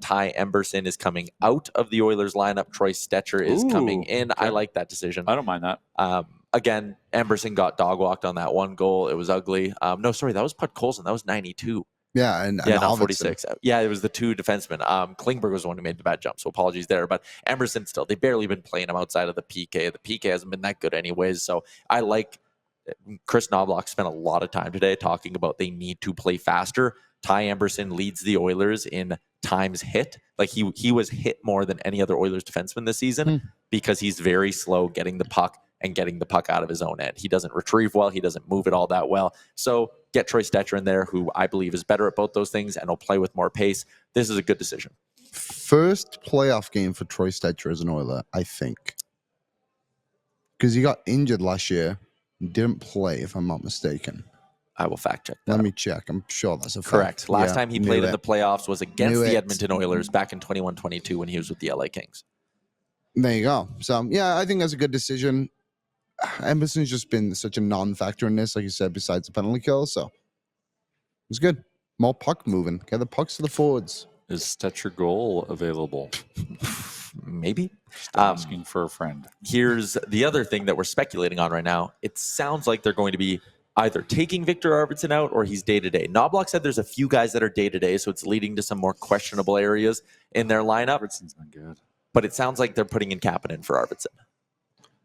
Ty Emberson is coming out of the Oilers lineup. Troy Stecher is coming in. Okay. I like that decision. I don't mind that. Again, Emberson got dog walked on that one goal. It was ugly. No, sorry, that was Pud Colson. That was 92. Yeah, and not 46. Yeah, it was the two defensemen. Klingberg was the one who made the bad jump, so apologies there. But Emberson still, they've barely been playing him outside of the PK. The PK hasn't been that good anyways. So I like Kris Knoblauch spent a lot of time today talking about they need to play faster. Ty Emberson leads the Oilers in times hit. Like he was hit more than any other Oilers defenseman this season because he's very slow getting the puck and getting the puck out of his own end. He doesn't retrieve well. He doesn't move it all that well. So get Troy Stecher in there, who I believe is better at both those things and will play with more pace. This is a good decision. First playoff game for Troy Stecher as an Oiler, I think. Because he got injured last year. Didn't play, if I'm not mistaken. I will fact check that. Let me check. I'm sure that's a fact. Correct. Last time he played in the playoffs was against the Edmonton Oilers back in 21-22 when he was with the LA Kings. There you go. So, yeah, I think that's a good decision. Emerson's just been such a non-factor in this, like you said, besides the penalty kill. So, it's good. More puck moving. Get the pucks to the forwards. Is Stecher goal available? Maybe. Just asking for a friend. Here's the other thing that we're speculating on right now. It sounds like they're going to be either taking Viktor Arvidsson out or he's day-to-day. Knoblauch said there's a few guys that are day-to-day, so it's leading to some more questionable areas in their lineup. Arvidsson's not good. But it sounds like they're putting in Kapanen for Arvidsson.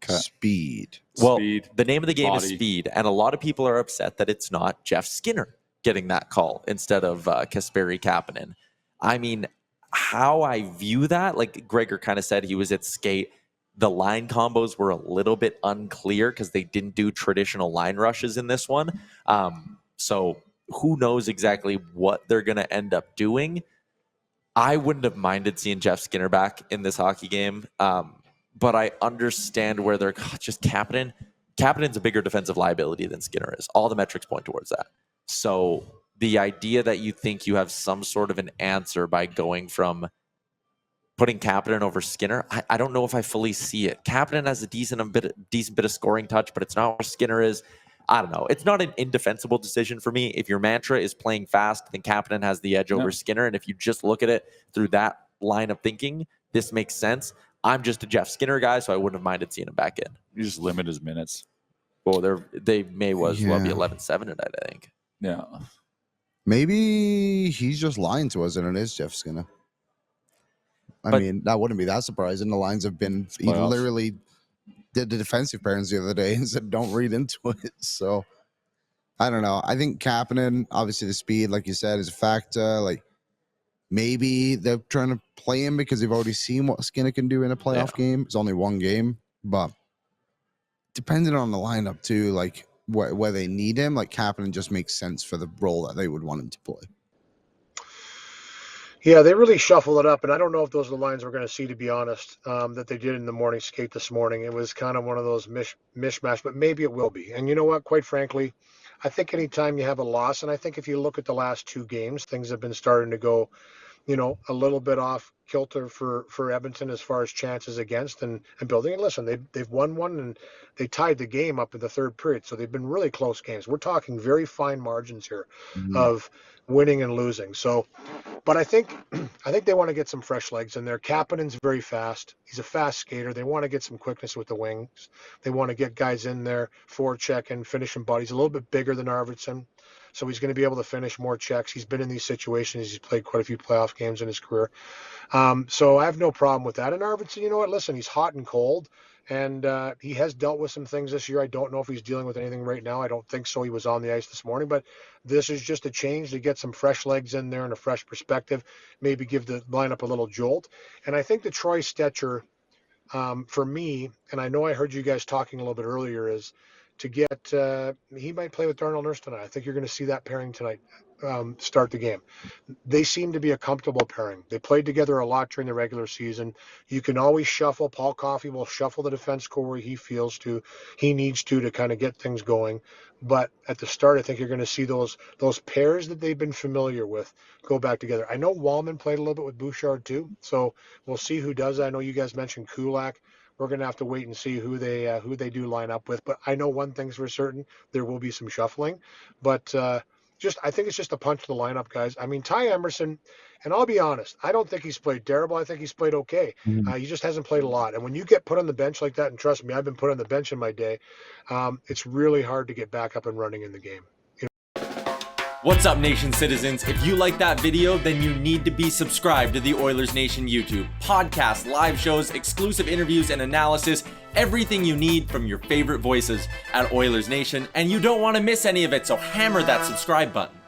Speed. Well, Speed, the name of the game is body. speed, and a lot of people are upset that it's not Jeff Skinner getting that call instead of Kasperi Kapanen. I mean, how I view that, like Gregor kind of said, he was at skate. The line combos were a little bit unclear because they didn't do traditional line rushes in this one. So who knows exactly what they're going to end up doing. I wouldn't have minded seeing Jeff Skinner back in this hockey game. But I understand where they're just Kapanen. Kapanen's a bigger defensive liability than Skinner is. All the metrics point towards that. So the idea that you think you have some sort of an answer by going from putting Kapanen over Skinner, I don't know if I fully see it. Kapanen has a decent bit of scoring touch, but it's not where Skinner is. I don't know. It's not an indefensible decision for me. If your mantra is playing fast, then Kapanen has the edge over Skinner. And if you just look at it through that line of thinking, this makes sense. I'm just a Jeff Skinner guy, so I wouldn't have minded seeing him back in. You just limit his minutes. Well, they may be 11-7 tonight, I think. Yeah. Maybe he's just lying to us, and it is Jeff Skinner. I mean, that wouldn't be that surprising. The lines have been, he literally did the defensive pairings the other day and said, don't read into it. So, I don't know. I think Kapanen, obviously the speed, like you said, is a factor. Like, maybe they're trying to play him because they've already seen what Skinner can do in a playoff game. It's only one game, but depending on the lineup too, like where they need him, like Kapanen just makes sense for the role that they would want him to play. Yeah, they really shuffled it up, and I don't know if those are the lines we're going to see, to be honest, that they did in the morning skate this morning. It was kind of one of those mishmash, but maybe it will be. And you know what? Quite frankly, I think anytime you have a loss, and I think if you look at the last two games, things have been starting to go, a little bit off kilter for Edmonton as far as chances against and building. And listen, they've won one and they tied the game up in the third period. So they've been really close games. We're talking very fine margins here of winning and losing. So, but I think they want to get some fresh legs in there. Kapanen's very fast. He's a fast skater. They want to get some quickness with the wings. They want to get guys in there, forechecking, finishing bodies. A little bit bigger than Arvidsson. So he's going to be able to finish more checks. He's been in these situations. He's played quite a few playoff games in his career. So I have no problem with that. And Arvidsson, you know what? Listen, he's hot and cold. And he has dealt with some things this year. I don't know if he's dealing with anything right now. I don't think so. He was on the ice this morning. But this is just a change to get some fresh legs in there and a fresh perspective, maybe give the lineup a little jolt. And I think the Troy Stecher, for me, and I know I heard you guys talking a little bit earlier, is to get he might play with Darnell Nurse tonight. I think you're going to see that pairing tonight start the game. They seem to be a comfortable pairing. They played together a lot during the regular season. You can always shuffle. Paul Coffey will shuffle the defense core where he feels he needs to kind of get things going. But at the start, I think you're going to see those pairs that they've been familiar with go back together. I know Wallman played a little bit with Bouchard too, so we'll see who does that. I know you guys mentioned Kulak. We're going to have to wait and see who they do line up with. But I know one thing's for certain: there will be some shuffling. But I think it's just a punch to the lineup, guys. I mean, Ty Emberson, And I'll be honest, I don't think he's played terrible. I think he's played okay. He just hasn't played a lot. And when you get put on the bench like that, and trust me, I've been put on the bench in my day, it's really hard to get back up and running in the game. What's up, Nation citizens? If you like that video, then you need to be subscribed to the Oilers Nation YouTube. Podcasts, live shows, exclusive interviews, and analysis. Everything you need from your favorite voices at Oilers Nation. And you don't want to miss any of it, so hammer that subscribe button.